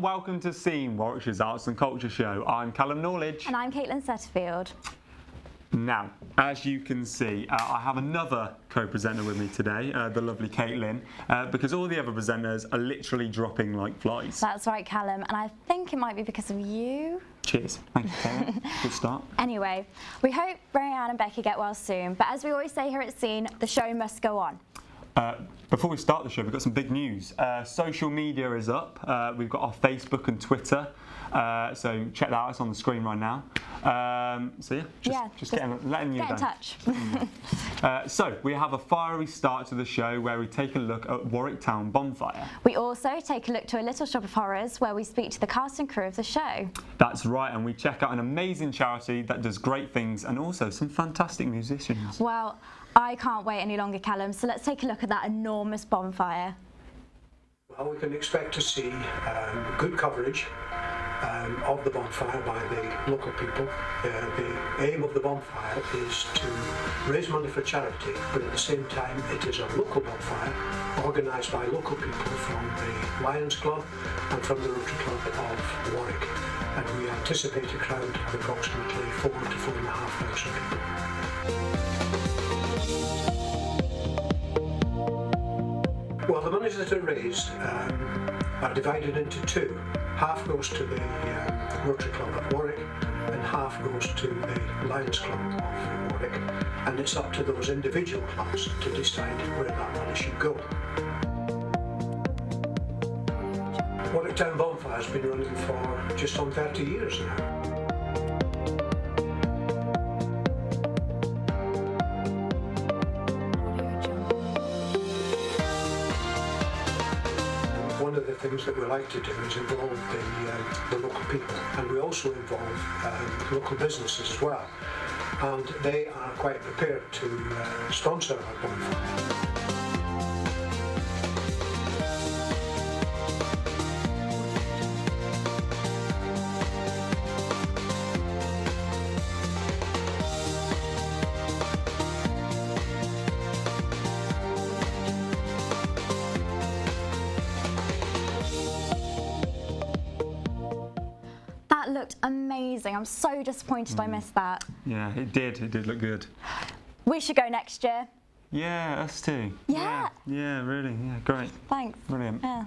welcome to Scene, Warwickshire's Arts and Culture Show. I'm Callum Norledge. And I'm Caitlin Setterfield. Now, as you can see, I have another co-presenter with me today, the lovely Caitlin, because all the other presenters are literally dropping like flies. That's right, Callum, and I think it might be because of you. Cheers. Thank you, Caitlin. Good start. Anyway, we hope Brianne and Becky get well soon, but as we always say here at Scene, the show must go on. Before we start the show, we've got some big news. Social media is up. We've got our Facebook and Twitter. So check that out, it's on the screen right now. Just letting you get in touch. So we have a fiery start to the show where we take a look at Warwick Town Bonfire. We also take a look to a Little Shop of Horrors where we speak to the cast and crew of the show. That's right, and we check out an amazing charity that does great things and also some fantastic musicians. Well, I can't wait any longer, Callum, so let's take a look at that enormous bonfire. Well, we can expect to see good coverage of the bonfire by the local people. The aim of the bonfire is to raise money for charity, but at the same time it is a local bonfire organised by local people from the Lions Club and from the Rotary Club of Warwick. And we anticipate a crowd of approximately 4,000 to 4,500 people. Well, the monies that are raised are divided into two. Half goes to the Rotary Club of Warwick and half goes to the Lions Club of Warwick, and it's up to those individual clubs to decide where that money should go. Warwick Town Bonfire has been running for just on 30 years now. One of the things that we like to do is involve the local people, and we also involve local businesses as well, and they are quite prepared to sponsor our bonfire. That looked amazing. I'm so disappointed I missed that. Yeah, it did look good. We should go next year. Yeah, us too. Yeah. Yeah, really, yeah, great. Thanks. Brilliant. Yeah.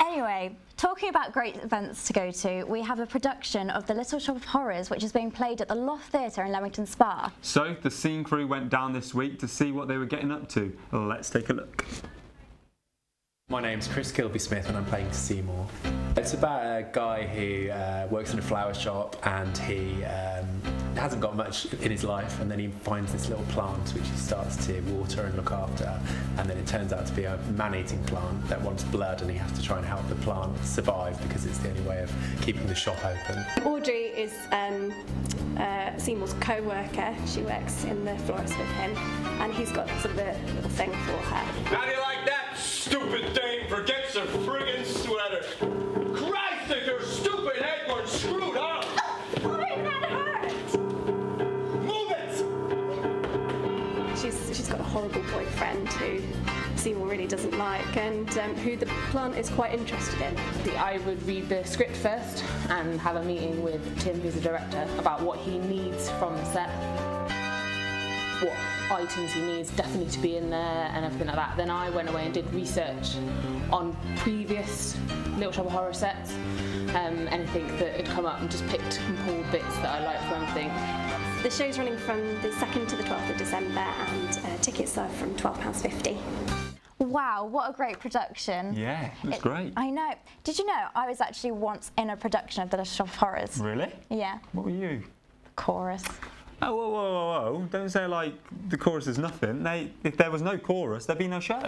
Anyway, talking about great events to go to, we have a production of The Little Shop of Horrors, which is being played at the Loft Theatre in Leamington Spa. So, the Scene crew went down this week to see what they were getting up to. Let's take a look. My name's Chris Kilby-Smith and I'm playing Seymour. It's about a guy who works in a flower shop and he hasn't got much in his life, and then he finds this little plant which he starts to water and look after, and then it turns out to be a man-eating plant that wants blood, and he has to try and help the plant survive because it's the only way of keeping the shop open. Audrey is Seymour's co-worker. She works in the florist with him, and he's got sort of a little thing for her. How do you like that, stupid thing? Forgets her friggin' sweater. Christ, if your stupid head weren't screwed up! Why that hurt? Move it! She's got a horrible boyfriend who Seymour really doesn't like, and who the plant is quite interested in. I would read the script first and have a meeting with Tim, who's the director, about what he needs from the set, what items he needs definitely to be in there and everything like that. Then I went away and did research on previous Little Shop of Horror sets, anything that had come up, and just picked and pulled bits that I liked from everything. The show's running from the 2nd to the 12th of December, and tickets are from £12.50. Wow, what a great production. Yeah, it was great. I know. Did you know I was actually once in a production of The Little Shop of Horrors? Really? Yeah. What were you? Chorus. Oh, whoa. Don't say like the chorus is nothing. If there was no chorus, there'd be no show.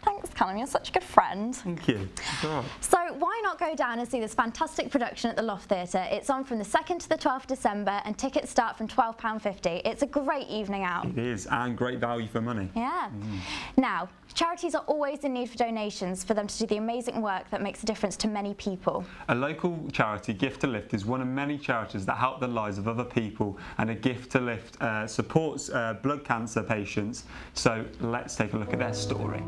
Thanks, Callum, you're such a good friend. Thank you. Right. So why not go down and see this fantastic production at the Loft Theatre? It's on from the 2nd to the 12th of December and tickets start from £12.50. It's a great evening out. It is, and great value for money. Yeah. Now, charities are always in need for donations for them to do the amazing work that makes a difference to many people. A local charity, Gift to Lift, is one of many charities that help the lives of other people, and a Gift to Lift supports blood cancer patients. So let's take a look at their story.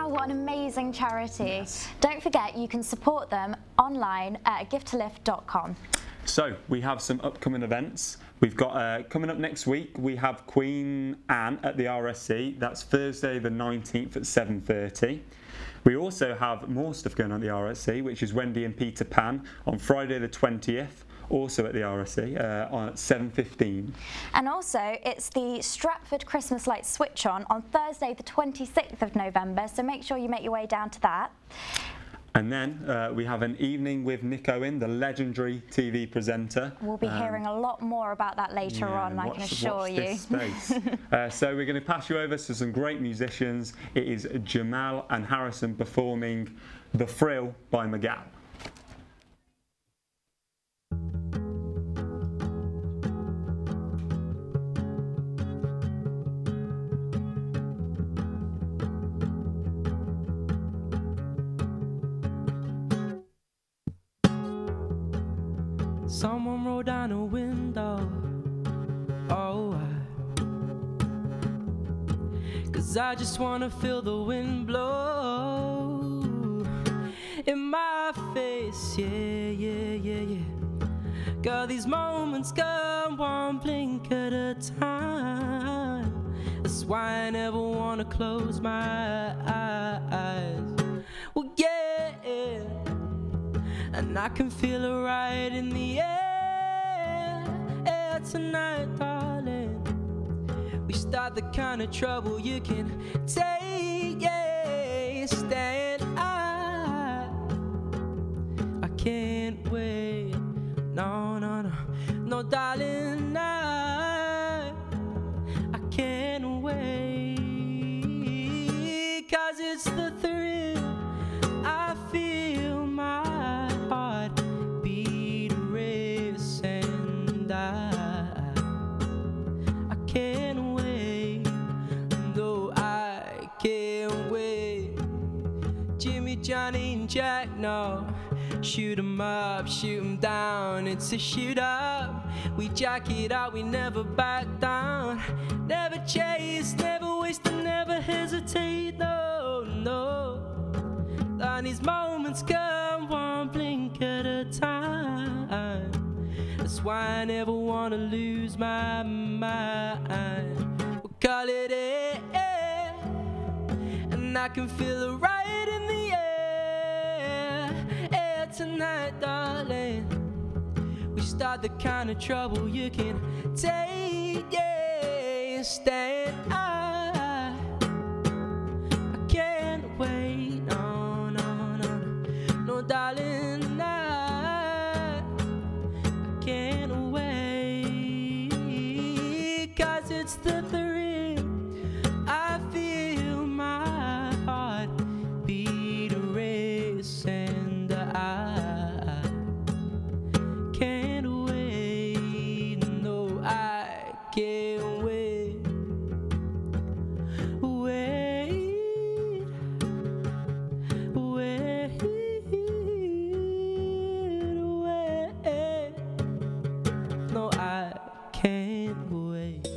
Wow, what an amazing charity. Yes. Don't forget, you can support them online at givetoLift.com. So we have some upcoming events. We've got coming up next week, we have Queen Anne at the RSC. That's Thursday the 19th at 7:30. We also have more stuff going on at the RSC, which is Wendy and Peter Pan on Friday the 20th, also at the RSC on 7:15. And also, it's the Stratford Christmas Lights Switch on Thursday the 26th of November, so make sure you make your way down to that. And then we have an evening with Nick Owen, the legendary TV presenter. We'll be hearing a lot more about that later on, I can assure you. This space. So we're going to pass you over to some great musicians. It is Jamal and Harrison performing The Thrill by Miguel. Someone rolled down a window, oh, 'cause I just wanna feel the wind blow in my face, yeah. Girl, these moments come one blink at a time. That's why I never wanna close my eyes. Well, yeah. And I can feel it right in the air tonight, darling. We start the kind of trouble you can take, yeah. Stand I can't wait, no, darling, I can't wait, 'cause it's the thrill I feel my heart beat race, and I can't wait, no, I can't wait. Jimmy, Johnny and Jack, no, shoot 'em up, shoot 'em down, it's a shoot up. We jack it out, we never back down, never chase, never waste and never hesitate, no. And these moments come one blink at a time. That's why I never wanna lose my mind. We'll call it air, and I can feel it right in the air tonight, darling. We start the kind of trouble you can take, yeah. Stand I can't wait, no, darling, I can't wait, 'cause it's the thrill I feel my heart beat a race, and I can't wait, no, I can't wait. No, I can't wait.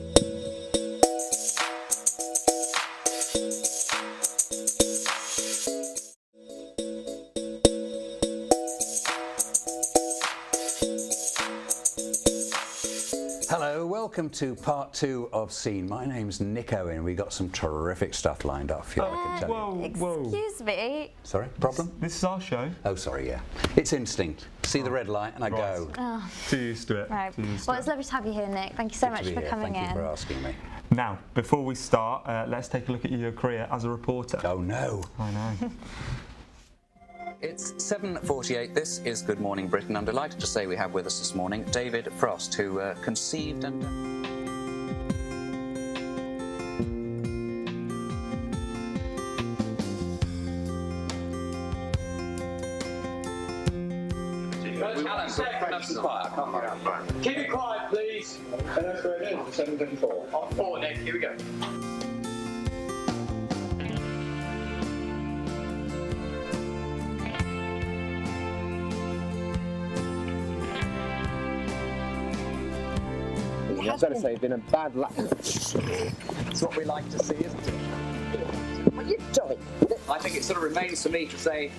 Hello, welcome to part 2 of Scene. My name's Nick Owen. We've got some terrific stuff lined up for you, I can tell you. Excuse me. Sorry, problem? This is our show. Oh, sorry, yeah. It's instinct. See the red light and I go. Oh. Too used to it. Right. Too used to Well, it. it's lovely to have you here, Nick. Thank you so Good much to be for here. coming Thank in. you for asking me. Now, before we start, let's take a look at your career as a reporter. Oh, no. I know. It's 7:48. This is Good Morning Britain. I'm delighted to say we have with us this morning David Frost, who conceived and... Keep it quiet, please. And that's where it is, 7:54. On 4, Nick, here we go. I've got to say, it's been a bad luck. It's what we like to see, isn't it? you jolly. I think it sort of remains for me to say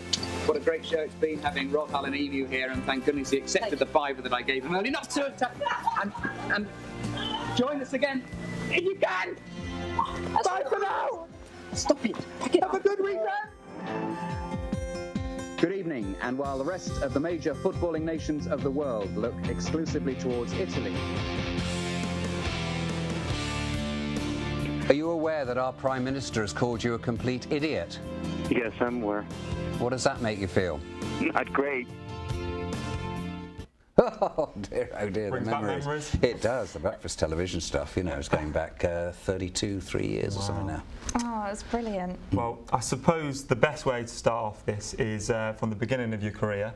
what a great show it's been having Rob Hull and Emu here, and thank goodness he accepted the fiver that I gave him early, not to and join us again if you can. Bye for now. Stop it. Have a good weekend. Good evening, and while the rest of the major footballing nations of the world look exclusively towards Italy. Are you aware that our Prime Minister has called you a complete idiot? Yes, I'm aware. What does that make you feel? Not great. Oh dear, the memories. It does. The breakfast television stuff, you know, is going back 3 years or something now. Oh, it's brilliant. Well, I suppose the best way to start off this is from the beginning of your career.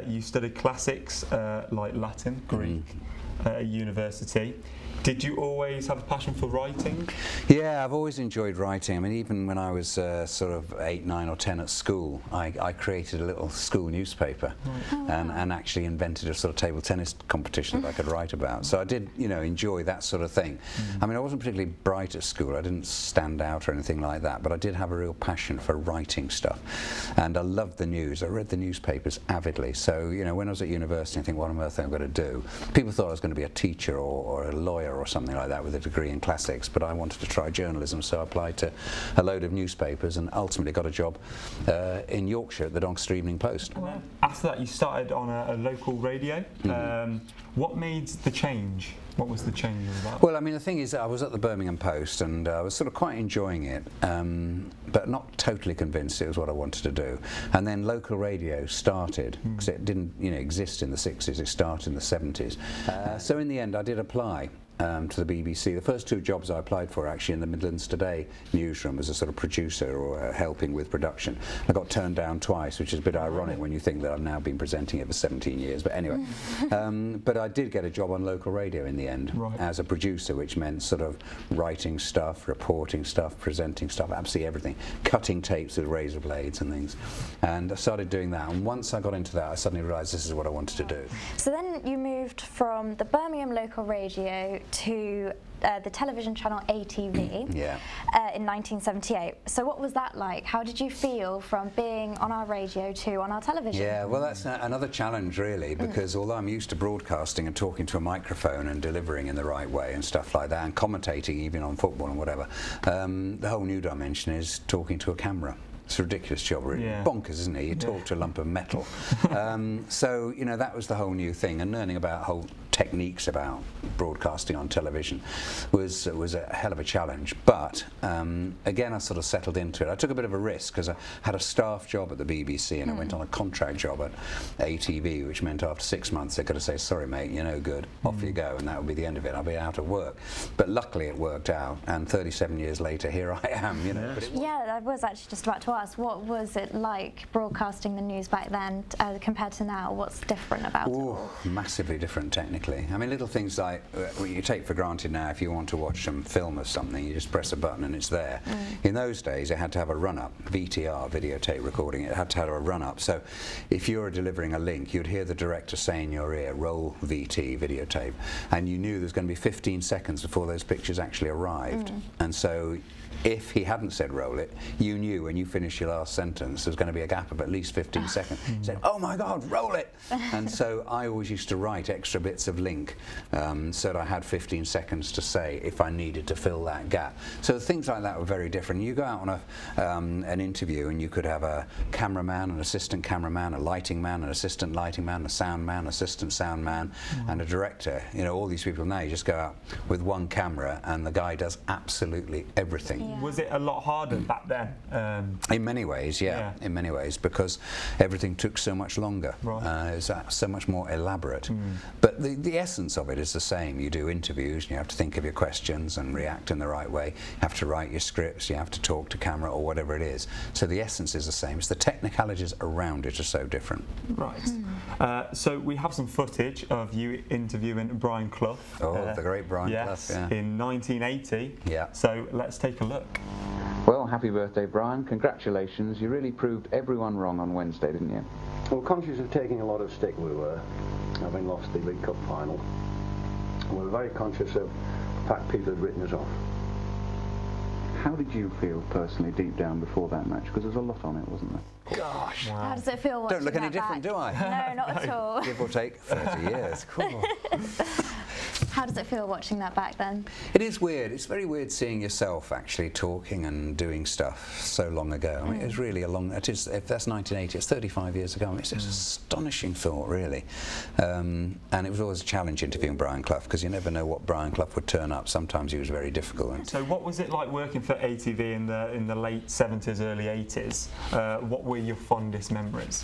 You studied classics like Latin, Greek at university. Did you always have a passion for writing? Yeah, I've always enjoyed writing. I mean, even when I was sort of 8, 9 or 10 at school, I created a little school newspaper and actually invented a sort of table tennis competition that I could write about. So I did, you know, enjoy that sort of thing. I mean, I wasn't particularly bright at school. I didn't stand out or anything like that, but I did have a real passion for writing stuff. And I loved the news. I read the newspapers avidly. So, you know, when I was at university, I think, what on earth am I going to do? People thought I was going to be a teacher or a lawyer or something like that with a degree in classics, but I wanted to try journalism, so I applied to a load of newspapers and ultimately got a job in Yorkshire at the Doncaster Evening Post. And then after that you started on a local radio. What made the change? What was the change about? Well, I mean, the thing is, I was at the Birmingham Post and I was sort of quite enjoying it, but not totally convinced it was what I wanted to do. And then local radio started, because it didn't, you know, exist in the 60s, it started in the 70s. So in the end, I did apply to the BBC. The first 2 jobs I applied for actually in the Midlands Today newsroom as a sort of producer or helping with production. I got turned down twice, which is a bit ironic when you think that I've now been presenting it for 17 years. But anyway, but I did get a job on local radio in the end as a producer, which meant sort of writing stuff, reporting stuff, presenting stuff, absolutely everything, cutting tapes with razor blades and things. And I started doing that. And once I got into that, I suddenly realised this is what I wanted to do. So then you moved from the Birmingham local radio to the television channel ATV in 1978. So what was that like? How did you feel from being on our radio to on our television? Yeah, well, that's another challenge really, because although I'm used to broadcasting and talking to a microphone and delivering in the right way and stuff like that, and commentating even on football and whatever, the whole new dimension is talking to a camera. It's a ridiculous job, really. Bonkers, isn't it? You talk to a lump of metal. So, you know, that was the whole new thing, and learning about whole techniques about broadcasting on television was a hell of a challenge. But again, I sort of settled into it. I took a bit of a risk because I had a staff job at the BBC and I went on a contract job at ATV, which meant after 6 months they could have said, sorry mate, you're no good, off you go, and that would be the end of it. I'll be out of work. But luckily it worked out, and 37 years later here I am, you know. Yeah, I was actually just about to ask, what was it like broadcasting the news back then compared to now? What's different about it all? Massively different technically. I mean, little things like you take for granted now, if you want to watch some film of something, you just press a button and it's there. In those days, it had to have a run-up, VTR, videotape recording, it had to have a run-up. So if you were delivering a link, you'd hear the director say in your ear, roll VT, videotape, and you knew there was going to be 15 seconds before those pictures actually arrived. And so if he hadn't said roll it, you knew when you finished your last sentence there was going to be a gap of at least 15 seconds. He said, oh my God, roll it! And so I always used to write extra bits of link so that I had 15 seconds to say if I needed to fill that gap. So things like that were very different. You go out on an interview and you could have a cameraman, an assistant cameraman, a lighting man, an assistant lighting man, a sound man, assistant sound man, and a director. You know, all these people now, you just go out with one camera and the guy does absolutely everything. Was it a lot harder back then? In many ways, in many ways, because everything took so much longer. It was so much more elaborate. But the essence of it is the same. You do interviews, you have to think of your questions and react in the right way. You have to write your scripts, you have to talk to camera or whatever it is. So the essence is the same. It's the technicalities around it are so different. Right. So we have some footage of you interviewing Brian Clough. Oh, the great Brian Clough, in 1980. So let's take a look. Well, happy birthday, Brian. Congratulations. You really proved everyone wrong on Wednesday, didn't you? Well, conscious of taking a lot of stick we were, having lost the League Cup final. We were very conscious of the fact people had written us off. How did you feel personally deep down before that match? Because there's a lot on it, wasn't there? Gosh. Wow. How does it feel watching Don't look any different, do I? No, not at all. Give or take 30 years. Cool. How does it feel watching that back then? It is weird. It's very weird seeing yourself actually talking and doing stuff so long ago. I mean, it was really a long. It is. If that's 1980, it's 35 years ago. I mean, it's just an astonishing thought, really. And it was always a challenge interviewing Brian Clough because you never know what Brian Clough would turn up. Sometimes he was very difficult. So, what was it like working for ATV in the late 70s, early 80s? What were your fondest memories?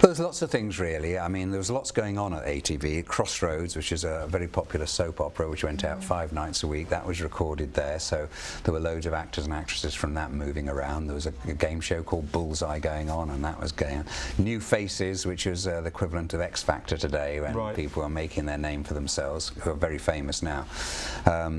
Well, there's lots of things really. I mean, there was lots going on at ATV. Crossroads, which is a very popular soap opera which went out 5 nights a week, that was recorded there, so there were loads of actors and actresses from that moving around. There was a game show called Bullseye going on, and that was going on. New Faces, which was the equivalent of X Factor today, when people are making their name for themselves, who are very famous now.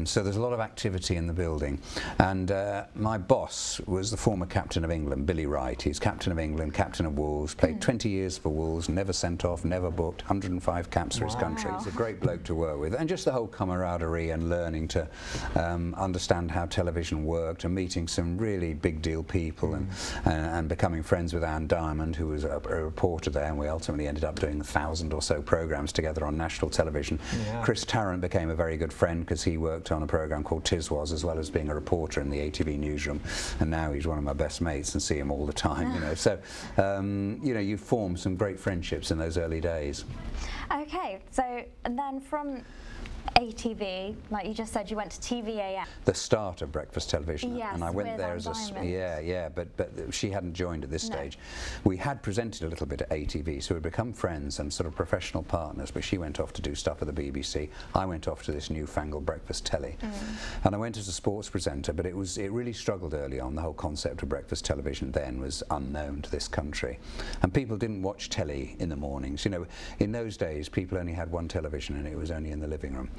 So there's a lot of activity in the building, and my boss was the former captain of England, Billy Wright. He's captain of England, captain of Wolves, played 20 years for Wolves, never sent off, never booked, 105 caps for his country. He's a great bloke to work with, and just the whole camaraderie and learning to understand how television worked and meeting some really big deal people and becoming friends with Anne Diamond, who was a reporter there, and we ultimately ended up doing 1,000 or so programmes together on national television. Chris Tarrant became a very good friend because he worked on a programme called Tiswas as well as being a reporter in the ATV newsroom, and now he's one of my best mates and see him all the time, you know. So you know, you form some great friendships in those early days. Okay, so and then from ATV, like you just said, you went to TVAM. The start of breakfast television, yes, and I went there as a but she hadn't joined at this stage. We had presented a little bit at ATV, so we'd become friends and sort of professional partners. But she went off to do stuff at the BBC. I went off to this newfangled breakfast telly, and I went as a sports presenter. But it really struggled early on. The whole concept of breakfast television then was unknown to this country, and people didn't watch telly in the mornings. You know, in those days, people only had one television, and it was only in the living room.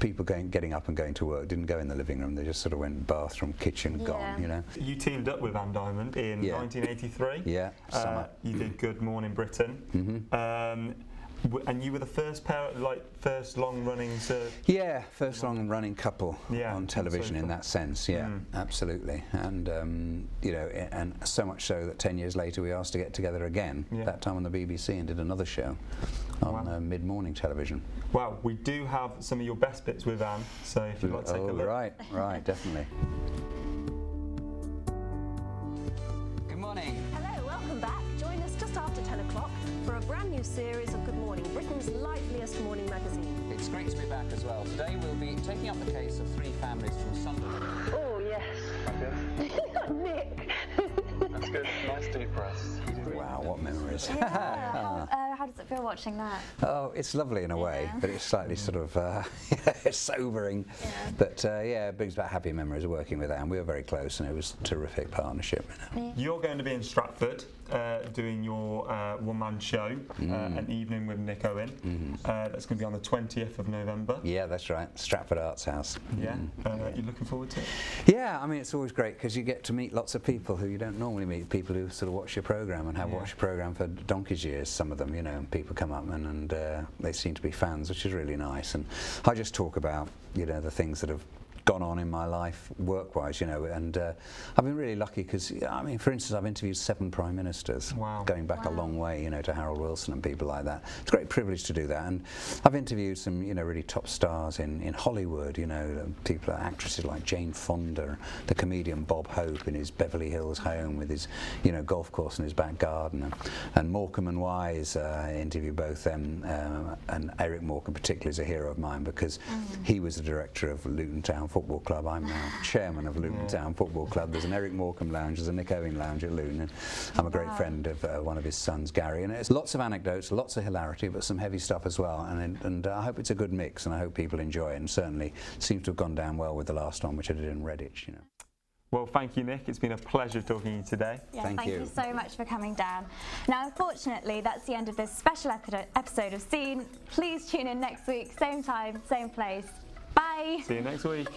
People getting up and going to work didn't go in the living room, they just sort of went bathroom, kitchen, gone, you know. You teamed up with Anne Diamond in 1983. Yeah, summer. You did Good Morning Britain. And you were the first pair, like first long-running. First long-running couple on television in that sense. Absolutely. And you know, and so much so that 10 years later we asked to get together again. That time on the BBC, and did another show on mid-morning television. Wow, we do have some of your best bits with Anne, so if you'd like to take a look. Right, definitely. Good morning. Hello, welcome back. Join us just after 10 o'clock for a brand new series of Good Morning, Britain's liveliest morning magazine. It's great to be back as well. Today we'll be taking up the case of 3 families from Sunderland. Oh, yes. Nick. That's good. Nice deep breaths. Wow, what memories. How does it feel watching that? Oh, it's lovely in a way, but it's slightly sort of sobering. But it brings back happy memories of working with Anne. We were very close, and it was a terrific partnership. You know. You're going to be in Stratford doing your one-man show, An Evening with Nick Owen. That's going to be on the 20th of November. Yeah, that's right. Stratford Arts House. Yeah. You looking forward to it? Yeah, I mean, it's always great because you get to meet lots of people who you don't normally meet, people who sort of watch your programme and have watched your programme for donkey's years, some of them, you know, and people come up and they seem to be fans, which is really nice. And I just talk about, you know, the things that have gone on in my life work-wise, you know, and I've been really lucky because, I mean, for instance, I've interviewed 7 prime ministers, going back a long way, you know, to Harold Wilson and people like that. It's a great privilege to do that, and I've interviewed some, you know, really top stars in Hollywood, you know, people, actresses like Jane Fonda, the comedian Bob Hope in his Beverly Hills home with his, you know, golf course in his back garden, and Morecambe and Wise, interviewed both them, and Eric Morecambe particularly is a hero of mine because he was the director of Luton Town Football Club. I'm now chairman of Luton Town Football Club. There's an Eric Morecambe lounge, there's a Nick Owen lounge at Luton, and I'm a great friend of one of his sons, Gary, and it's lots of anecdotes, lots of hilarity, but some heavy stuff as well, and I hope it's a good mix, and I hope people enjoy it, and certainly seems to have gone down well with the last one, which I did in Redditch, you know. Well, thank you, Nick. It's been a pleasure talking to you today. Yeah, thank you so much for coming down. Now, unfortunately, that's the end of this special episode of Scene. Please tune in next week, same time, same place. Bye. See you next week.